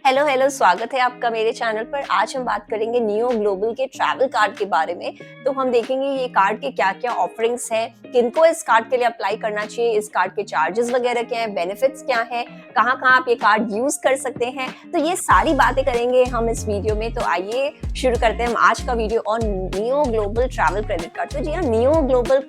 Hello hello, स्वागत है आपका मेरे चैनल पर। आज हम बात करेंगे नियो ग्लोबल के ट्रैवल कार्ड के बारे में। तो हम देखेंगे ये कार्ड के क्या क्या ऑफरिंग्स हैं, किनको इस कार्ड के लिए अप्लाई करना चाहिए, इस कार्ड के चार्जेस वगैरह क्या हैं, बेनिफिट्स क्या हैं, कहाँ कहाँ आप ये कार्ड यूज कर सकते हैं। तो ये सारी बातें करेंगे हम इस वीडियो में। तो आइए शुरू करते हैं हम आज का video on neo global travel credit card. तो जी हाँ, नियो ग्लोबल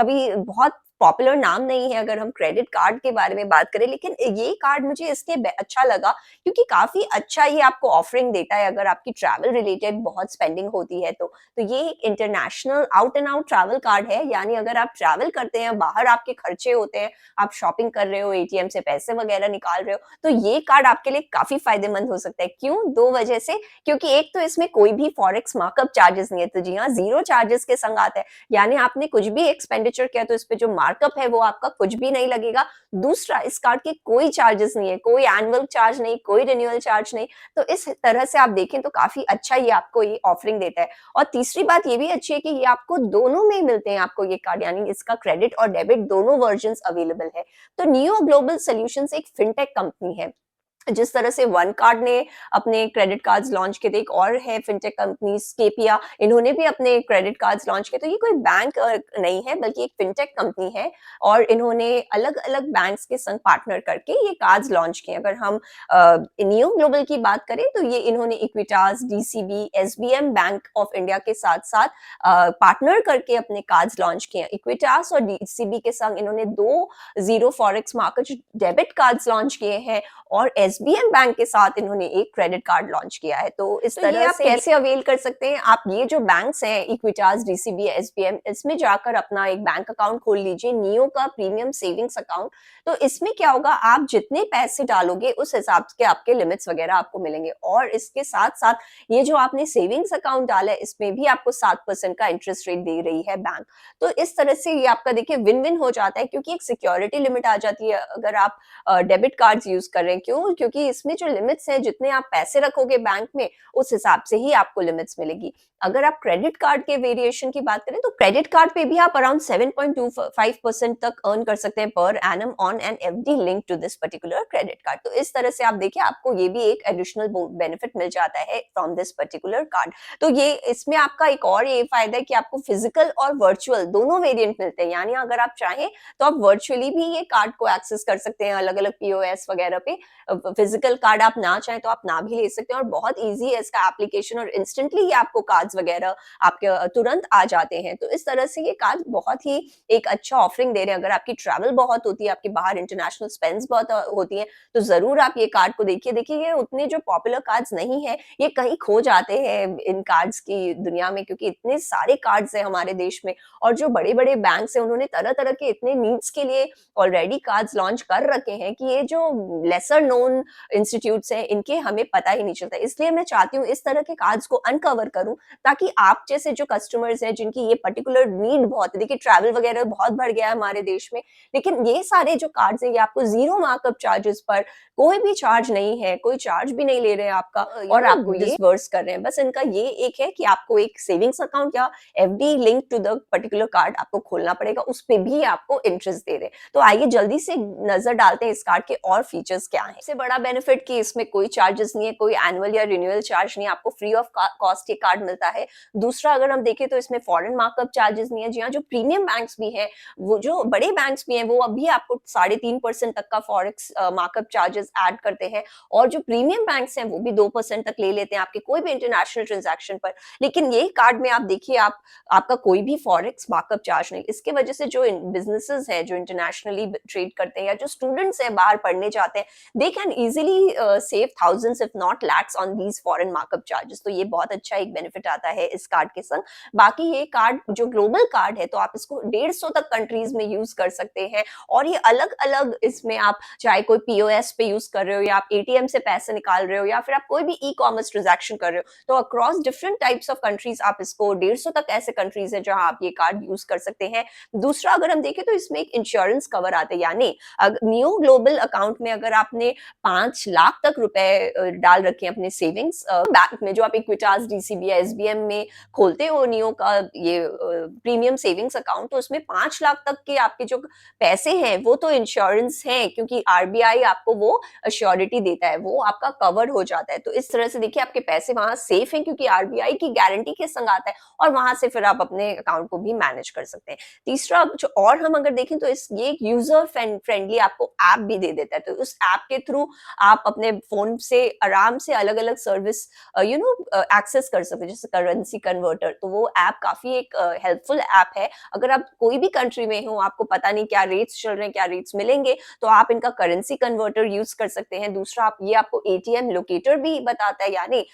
कभी बहुत पॉपुलर नाम नहीं है अगर हम क्रेडिट कार्ड के बारे में बात करें, लेकिन ये कार्ड मुझे इसलिए अच्छा लगा क्योंकि काफी अच्छा ये आपको ऑफरिंग देता है अगर आपकी ट्रैवल रिलेटेड बहुत स्पेंडिंग होती है। तो ये एक international out and out travel card है, यानी अगर आप ट्रैवल करते हैं, बाहर आपके खर्चे होते हैं, आप शॉपिंग कर रहे हो, एटीएम से पैसे वगैरह निकाल रहे हो, तो ये कार्ड आपके लिए काफी फायदेमंद हो सकता है। क्यों? दो वजह से। क्योंकि एक तो इसमें कोई भी फॉरेक्स मार्कअप चार्जेस नहीं है, तो जी हाँ, जीरो चार्जेस के संग आता है, यानी आपने कुछ भी एक्सपेंडिचर किया तो इस पे जो मार्कअप है वो आपका कुछ भी नहीं लगेगा। दूसरा, इस कार्ड के कोई चार्जेस नहीं है, कोई एनुअल चार्ज नहीं, कोई रिन्यूअल चार्ज नहीं। तो इस तरह से आप देखें तो काफी अच्छा ये आपको ये ऑफरिंग देता है। और तीसरी बात ये भी अच्छी है कि ये आपको दोनों में मिलते हैं, आपको ये कार्ड, यानी इसका क्रेडिट और डेबिट दोनों वर्जन अवेलेबल है। तो नियो ग्लोबल सॉल्यूशंस एक फिनटेक कंपनी है। जिस तरह से वन कार्ड ने अपने क्रेडिट कार्ड्स लॉन्च किए थे, एक और है फिनटेक कंपनी स्केपिया, इन्होंने भी अपने क्रेडिट कार्ड्स लॉन्च किए। तो ये कोई बैंक नहीं है, बल्कि एक फिनटेक कंपनी है और इन्होंने अलग अलग बैंक्स के संग पार्टनर करके ये कार्ड्स लॉन्च किए। अगर हम नियो ग्लोबल की बात करें तो ये इन्होंने Equitas, DCB, SBM bank of India के साथ साथ पार्टनर करके अपने कार्ड्स लॉन्च किए। इक्विटास और डीसीबी के संग इन्होंने दो zero forex market debit cards launch किए हैं और एसबीएम बैंक के साथ इन्होंने एक क्रेडिट कार्ड लॉन्च किया है। तो इस तरह आप कैसे अवेल कर सकते हैं? आप ये जो बैंक्स हैं, इक्विटास, डीसीबी, एसबीएम, इसमें जाकर अपना एक बैंक अकाउंट खोल लीजिए, नियो का प्रीमियम सेविंग्स अकाउंट। तो इसमें क्या होगा, आप जितने पैसे डालोगे उस हिसाब के आपके लिमिट्स वगैरह आपको मिलेंगे। और इसके साथ साथ ये जो आपने सेविंग्स अकाउंट डाला है, इसमें भी आपको 7% का इंटरेस्ट रेट दे रही है बैंक। तो इस तरह से ये आपका देखिए विन विन हो जाता है, क्योंकि एक सिक्योरिटी लिमिट आ जाती है अगर आप डेबिट कार्ड्स यूज कर रहे हैं। क्यों? क्योंकि इसमें जो लिमिट्स हैं, जितने आप पैसे रखोगे बैंक में उस हिसाब से ही आपको लिमिट्स मिलेगी। अगर आप क्रेडिट कार्ड के वेरिएशन की बात करें तो क्रेडिट कार्ड पे भी आप अराउंड 7.25% तक अर्न कर सकते हैं पर एनम on an FD link to this particular credit card. तो इस तरह से आप देखिए, आपको ये भी एक एडिशनल बेनिफिट मिल जाता है फ्रॉम दिस पर्टिकुलर कार्ड। तो ये इसमें आपका एक और ये फायदा है कि आपको फिजिकल और वर्चुअल दोनों वेरिएंट मिलते हैं, यानी अगर आप चाहें तो आप वर्चुअली भी ये कार्ड को एक्सेस कर सकते हैं अलग अलग पीओएस वगैरह पे। फिजिकल कार्ड आप ना चाहें तो आप ना भी ले सकते हैं, और बहुत इजी है इसका एप्लीकेशन, और इंस्टेंटली ये आपको कार्ड्स वगैरह आपके तुरंत आ जाते हैं। तो इस तरह से ये कार्ड बहुत ही एक अच्छा ऑफरिंग दे रहे हैं। अगर आपकी ट्रैवल बहुत होती है, आपके बाहर इंटरनेशनल स्पेंड्स बहुत होती हैं, तो जरूर आप ये कार्ड को देखिए। देखिए, ये उतने जो पॉपुलर कार्ड्स नहीं है, ये कहीं खो जाते हैं इन कार्ड्स की दुनिया में, क्योंकि इतने सारे कार्ड्स हैं हमारे देश में। और जो बड़े बड़े बैंक्स हैं, उन्होंने तरह तरह के इतने नीड्स के लिए ऑलरेडी कार्ड्स लॉन्च कर रखे हैं कि ये जो लेसर नोन इंस्टीट्यूट्स हैं, इनके हमें पता ही नहीं चलता। इसलिए मैं चाहती हूँ इस तरह के कार्ड्स को अनकवर करूं, ताकि आप जैसे जो कस्टमर्स हैं, जिनकी ये पर्टिकुलर नीड बहुत है, देखिए ट्रैवल वगैरह बहुत बढ़ गया है हमारे देश में, लेकिन ये सारे जो कार्ड्स हैं, ये आपको जीरो मार्कअप चार्जेस पर, कोई भी चार्ज नहीं है, कोई चार्ज भी नहीं ले रहे हैं आपका, और आपको डिसबर्स कर रहे हैं। बस इनका ये एक है कि आपको एक सेविंग्स अकाउंट या FD link to the particular card आपको खोलना पड़ेगा, उस पे भी आपको इंटरेस्ट दे रहे हैं। तो आइए जल्दी से नजर डालते हैं इस कार्ड के और फीचर्स क्या हैं। सबसे बड़ा बेनिफिट कि इसमें कोई चार्जेस नहीं है, कोई एनुअल या रिन्यूअल चार्ज नहीं है, आपको फ्री ऑफ कॉस्ट ये कार्ड मिलता है। दूसरा, अगर हम देखें तो इसमें फॉरेन मार्कअप चार्जेस नहीं है। जी हाँ, जो प्रीमियम बैंक्स भी हैं, वो जो बड़े बैंक्स भी हैं, वो अभी आपको 3.5% तक का फॉरेक्स मार्कअप चार्जेस ऐड करते हैं, और जो प्रीमियम बैंक्स हैं वो भी 2% तक ले लेते हैं आपके कोई भी इंटरनेशनल ट्रांजैक्शन पर। लेकिन ये कार्ड में आप देखिए, आपका कोई भी फॉरेक्स मार्कअप चार्ज नहीं। इसके वजह से जो बिजनेसेस हैं, जो इंटरनेशनली ट्रेड करते हैं, या जो स्टूडेंट्स हैं बाहर पढ़ने जाते हैं, they can easily save thousands if not lakhs on these foreign markup charges. तो ये बहुत अच्छा एक बेनिफिट आता है इस कार्ड के संग। बाकी ये कार्ड जो ग्लोबल कार्ड है, तो आप इसको 150 तक कंट्रीज में यूज कर सकते हैं, और ये अलग अलग, इसमें आप चाहे कोई पीओएस पे यूज कर रहे हो, या आप एटीएम से पैसे निकाल रहे हो, या फिर आप कोई भी ई कॉमर्स ट्रांजैक्शन कर रहे हो, तो across different types of countries आप इसको 150 तक ऐसे कंट्रीज है जहां आप ये कार्ड यूज कर सकते हैं। दूसरा, अगर हम देखें तो इसमें एक इंश्योरेंस कवर आता है, यानी नियो ग्लोबल अकाउंट में अगर आपने 5 लाख तक रुपए डाल रखे हैं अपने सेविंग्स बैंक में, जो आप इक्विटास, डीसीबी या एसबीएम में खोलते हो नियो का ये प्रीमियम सेविंग्स अकाउंट, तो उसमें 5 लाख तक के आपके जो पैसे हैं वो तो इंश्योरेंस हैं, क्योंकि आरबीआई आपको वो अश्योरिटी देता है, वो आपका कवर हो जाता है। तो इस तरह से देखिए आपके पैसे वहां सेफ हैं, क्योंकि आरबीआई की गारंटी के संग आता है, और वहां से फिर आप अपने अकाउंट को भी मैनेज कर सकते हैं। तीसरा जो और हम अगर देखें तो इस ये एक यूजर फ्रेंडली आपको ऐप भी दे देता है, तो उस ऐप के थ्रू आप अपने फोन से आराम से अलग अलग सर्विस एक्सेस कर सकते हैं, जैसे करेंसी कन्वर्टर। तो वो ऐप काफी एक हेल्पफुल ऐप है। अगर आप कोई भी कंट्री में हो, आपको पता नहीं क्या रेट्स चल रहे हैं, क्या रेट्स मिलेंगे, तो आप इनका करेंसी कन्वर्टर यूज कर सकते हैं। दूसरा, आप ये आपको एटीएम लोकेटर भी बताता है, यानी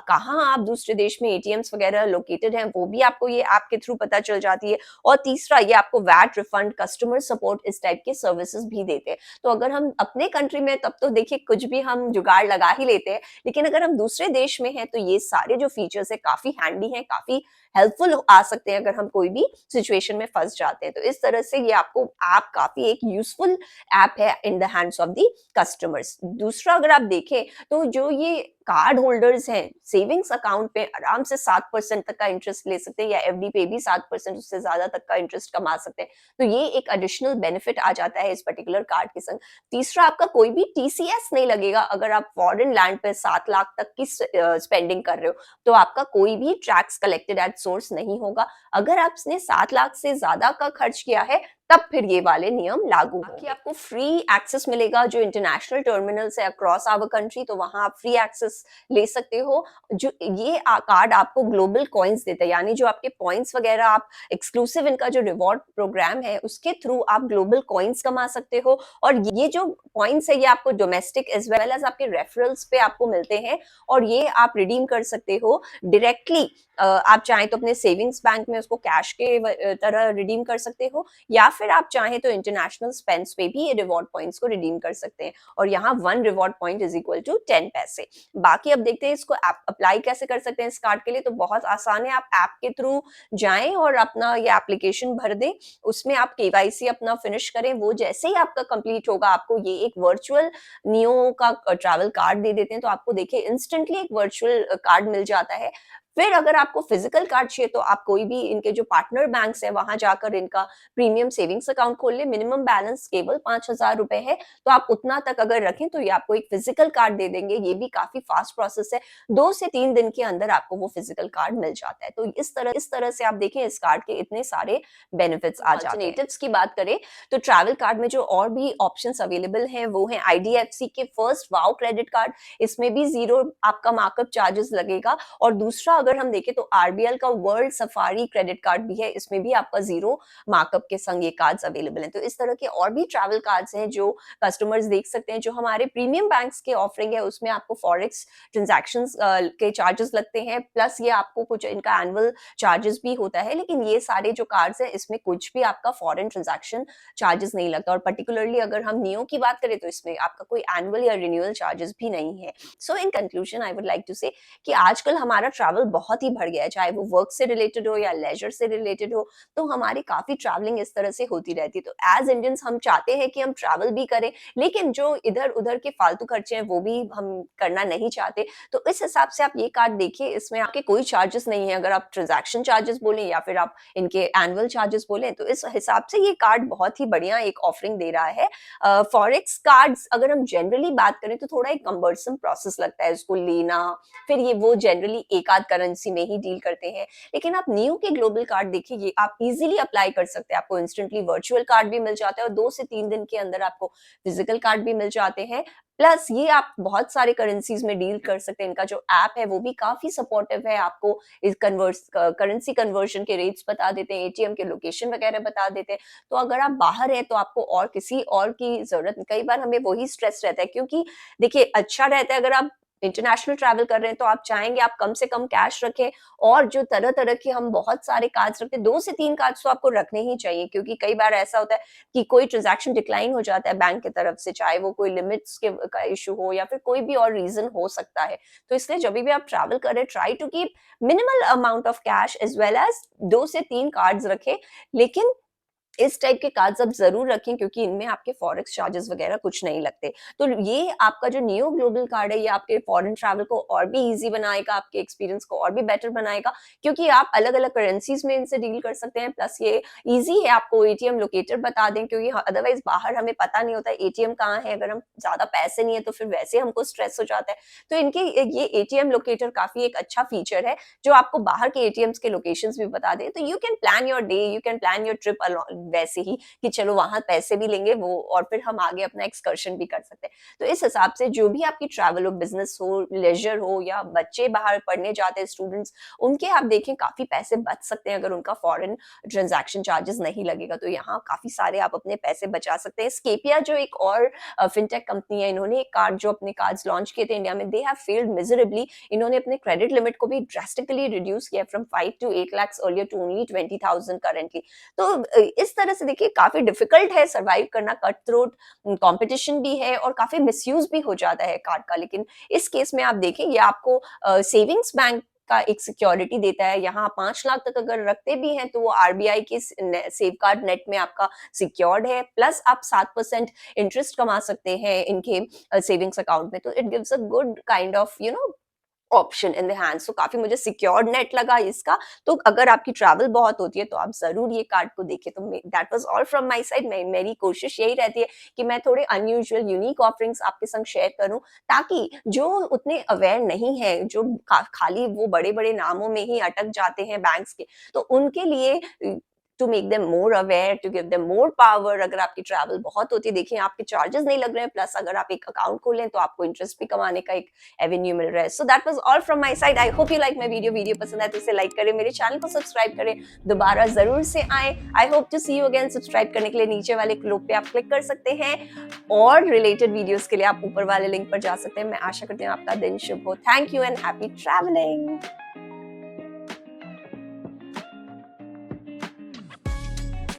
कहाँ आप दूसरे देश में एटीएम्स वगैरह लोकेटेड हैं वो भी आपको ये ऐप के थ्रू पता चल जाती है। और तीसरा, ये आपको वैट रिफंड, कस्टमर सपोर्ट, इस टाइप के सर्विसेज भी देते हैं। तो अगर हम अपने कंट्री में, तब तो देखिए कुछ भी हम जुगाड़ लगा ही लेते हैं, लेकिन अगर हम दूसरे देश में हैं तो ये सारे जो फीचर्स है काफी हैंडी हैं, काफी हेल्पफुल आ सकते हैं अगर हम कोई भी सिचुएशन में फंस जाते हैं। तो इस तरह से ये आपको ऐप काफी एक यूजफुल ऐप है in the hands of the customers. दूसरा, अगर आप देखें तो जो ये कार्ड होल्डर्स हैं, सेविंग्स अकाउंट पे आराम से 7% तक का इंटरेस्ट ले सकते हैं, या एफडी पे भी 7% उससे ज्यादा तक का इंटरेस्ट कमा सकते हैं। तो ये एक एडिशनल बेनिफिट आ जाता है इस पर्टिकुलर कार्ड के संग। तीसरा, आपका कोई भी टीसीएस नहीं लगेगा अगर आप फॉरेन लैंड पे 7 लाख तक की स्पेंडिंग कर रहे हो, तो आपका कोई भी टैक्स कलेक्टेड एट सोर्स नहीं होगा। अगर आपने 7 लाख से ज्यादा का खर्च किया है, तब फिर ये वाले नियम लागू होंगे। आपको फ्री एक्सेस मिलेगा जो इंटरनेशनल टर्मिनल्स है अक्रॉस आवर कंट्री, तो वहां आप फ्री एक्सेस ले सकते हो। जो ये कार्ड आपको ग्लोबल कॉइन्स देता है, यानी जो आपके पॉइंट्स वगैरह आप एक्सक्लूसिव इनका जो रिवॉर्ड प्रोग्राम है उसके थ्रू आप ग्लोबल कॉइन्स कमा सकते हो। और ये जो पॉइंट्स है ये आपको डोमेस्टिक एज वेल एज आपके रेफरल्स पे आपको मिलते हैं, और ये आप रिडीम कर सकते हो डायरेक्टली। आप चाहें तो अपने सेविंग्स बैंक में उसको कैश के तरह रिडीम कर सकते हो, या फिर आप चाहें तो इंटरनेशनल स्पेंड्स पे भी ये रिवॉर्ड पॉइंट्स को रिडीम कर सकते हैं। और यहाँ 1 reward point is equal to 10 पैसे। बाकी अब देखते हैं इसको अप्लाई कैसे कर सकते हैं इस कार्ड के लिए। तो बहुत आसान है, आप ऐप के थ्रू जाएं और अपना ये एप्लीकेशन भर दें, उसमें आप केवाईसी अपना फिनिश करें। वो जैसे ही आपका कंप्लीट होगा, आपको ये एक वर्चुअल नियो का ट्रैवल कार्ड दे देते हैं। तो आपको देखिए इंस्टेंटली एक वर्चुअल कार्ड मिल जाता है। फिर अगर आपको फिजिकल कार्ड चाहिए तो आप कोई भी इनके जो पार्टनर बैंक्स है वहां जाकर इनका प्रीमियम सेविंग्स अकाउंट खोल ले। मिनिमम बैलेंस केवल 5,000 रुपए है, तो आप उतना तक अगर रखें तो ये आपको एक फिजिकल कार्ड दे देंगे। ये भी काफी फास्ट प्रोसेस है, 2 से 3 दिन के अंदर आपको वो फिजिकल कार्ड मिल जाता है। तो इस तरह से आप देखें इस कार्ड के इतने सारे बेनिफिट्स आ जाते हैं। अल्टरनेटिव्स की बात करें तो ट्रैवल कार्ड में जो और भी ऑप्शंस अवेलेबल हैं वो है आईडीएफसी के फर्स्ट वाओ क्रेडिट कार्ड। इसमें भी 0 आपका मार्कअप चार्जेस लगेगा। और दूसरा, अगर हम देखें तो आरबीएल का वर्ल्ड सफारी क्रेडिट कार्ड भी है, इसमें भी आपका 0 मार्कअप के संग ये कार्ड्स अवेलेबल हैं। तो इस तरह के और भी ट्रैवल कार्ड्स हैं जो कस्टमर्स देख सकते हैं। जो हमारे प्रीमियम बैंक्स के ऑफरिंग है उसमें आपको फॉरेक्स ट्रांजैक्शंस के चार्जेस लगते हैं, प्लस ये आपको कुछ इनका एनुअल चार्जेस भी होता है। लेकिन ये सारे जो कार्ड्स हैं इसमें कुछ भी आपका फॉरेन ट्रांजैक्शन चार्जेस नहीं लगता। और पर्टिकुलरली अगर हम नियो की बात करें तो इसमें आपका कोई एनुअल या रिन्यूअल चार्जेस भी नहीं है। So in conclusion I would like to say कि आजकल हमारा ट्रैवल बहुत ही बढ़ गया है, चाहे वो वर्क से रिलेटेड हो या लेजर से रिलेटेड हो। तो हमारी काफी ट्रैवलिंग इस तरह से होती रहती है। तो एज इंडियंस हम चाहते हैं कि हम ट्रैवल भी करें, लेकिन जो इधर उधर के फालतू खर्चे हैं वो भी हम करना नहीं चाहते। तो इस हिसाब से आप ये कार्ड देखिए, इसमें आपके कोई चार्जेस नहीं है। अगर आप ट्रांजैक्शन चार्जेस बोलें या फिर आप इनके एनुअल चार्जेस बोलें, तो इस हिसाब से ये कार्ड बहुत ही बढ़िया एक ऑफरिंग दे रहा है। फॉरेक्स कार्ड्स अगर हम जनरली बात करें तो थोड़ा एक कंबर्सम प्रोसेस लगता है इसको लेना, फिर ये वो जनरली एक आध करेंसी में ही डील करते हैं। लेकिन आप नियो के ग्लोबल कार्ड देखिए, ये आप इजीली अप्लाई कर सकते हैं। आपको इंस्टेंटली वर्चुअल कार्ड भी मिल जाता है और 2 से 3 दिन के अंदर आपको फिजिकल कार्ड भी मिल जाते हैं। प्लस ये आप बहुत सारे करेंसीज में डील कर सकते हैं। इनका जो ऐप है वो भी काफी सपोर्टिव है, आपको इस करेंसी कन्वर्जन के रेट्स बता देते हैं, एटीएम के लोकेशन वगैरह बता देते हैं। तो अगर आप बाहर हैं तो आपको और किसी और की जरूरत नहीं। कई बार हमें वही स्ट्रेस रहता है, क्योंकि देखिए अच्छा रहता है अगर आप इंटरनेशनल ट्रैवल कर रहे हैं तो आप चाहेंगे आप कम से कम कैश रखें। और जो तरह तरह के हम बहुत सारे कार्ड्स रखते हैं, 2 से 3 कार्ड्स तो आपको रखने ही चाहिए, क्योंकि कई बार ऐसा होता है कि कोई ट्रांजैक्शन डिक्लाइन हो जाता है बैंक की तरफ से, चाहे वो कोई लिमिट्स के का इशू हो या फिर कोई भी और रीजन हो सकता है। तो इसलिए जब भी आप ट्रैवल करें, try to keep minimal amount of cash as well as 2 से 3 कार्ड्स रखें। लेकिन इस टाइप के कार्ड्स आप ज़रूर रखें क्योंकि इनमें आपके फॉरेक्स चार्जेस वगैरह कुछ नहीं लगते। तो ये आपका जो नियो ग्लोबल कार्ड है, ये आपके फॉरेन ट्रैवल को और भी ईज़ी बनाएगा, आपके एक्सपीरियंस को और भी बेटर बनाएगा क्योंकि आप अलग-अलग करेंसीज़ में इनसे डील कर सकते हैं। प्लस ये ईज़ी है, आपको एटीएम लोकेटर बता दें क्योंकि अदरवाइज़ बाहर हमें पता नहीं होता एटीएम कहाँ है, अगर हम ज़्यादा पैसे नहीं है तो फिर वैसे हमको स्ट्रेस हो जाता है। तो इनके ये एटीएम लोकेटर काफ़ी एक अच्छा फीचर है जो आपको बाहर के एटीएम्स के लोकेशंस भी बता दें। तो you can plan your day, you can plan your trip वैसे ही कि चलो वहां पैसे भी लेंगे वो और फिर हम आगे अपना एक्सकर्शन भी कर सकते हैं। तो इस हिसाब से जो भी आपकी ट्रैवल हो, बिजनेस हो, लेजर हो या बच्चे बाहर पढ़ने जाते हैं स्टूडेंट्स, उनके आप देखें काफी पैसे बच सकते हैं अगर उनका फॉरेन ट्रांजैक्शन चार्जेस नहीं लगेगा। तो यहाँ काफी सारे आप अपने पैसे बचा सकते हैं। स्केपिया जो एक और फिनटेक कंपनी है, इन्होंने एक कार्ड जो अपने कार्ड्स लॉन्च किए थे इंडिया में, दे हैव फेल्ड मिजरेबली। इन्होंने अपने क्रेडिट लिमिट को भी ड्रास्टिकली रिड्यूस किया from 5 to 8 lakhs earlier to only 20,000 currently. तो इस तरह से देखिए काफी डिफिकल्ट है सर्वाइव करना, कट थ्रोट कंपटीशन भी है और काफी मिसयूज भी हो जाता है कार्ड का। लेकिन इस केस में आप देखें ये आपको सेविंग्स बैंक का एक सिक्योरिटी देता है। यहाँ 5 लाख तक अगर रखते भी हैं तो वो आरबीआई के सेफ कार्ड नेट में आपका सिक्योर्ड है। प्लस आप 7% इंटरेस्ट कमा सकते हैं इनके सेविंग्स अकाउंट में। तो it gives a good kind of option in the hands. तो काफी मुझे सिक्योर्ड नेट लगा इसका। तो अगर आपकी ट्रैवल बहुत होती है तो आप जरूर ये कार्ड को देखें। तो that was all from my side. मेरी कोशिश यही रहती है कि मैं थोड़े अनयूजुअल यूनिक ऑफरिंग्स आपके संग शेयर करूं ताकि जो उतने अवेयर नहीं है, जो खाली वो बड़े बड़े नामों में ही अटक जाते हैं बैंक्स के, तो उनके लिए to make them more aware, to give them more power. अगर आपकी ट्रैवल बहुत होती है, देखिए आपके चार्जेस नहीं लग रहे हैं, प्लस अगर आप एक अकाउंट खोलें तो आपको इंटरेस्ट भी कमाने का एक एवेन्यू मिल रहा है। So that was all from my side. I hope you like my video पसंद आए तो इसे लाइक करें, मेरे चैनल को सब्सक्राइब करें, दोबारा जरूर से आए। I hope to see you again. Subscribe करने के लिए नीचे वाले क्लिक पे आप क्लिक कर सकते हैं और रिलेटेड वीडियोस के लिए आप ऊपर वाले लिंक पर जा सकते हैं। मैं आशा करती हूँ आपका दिन शुभ हो। Thank you and happy travelling.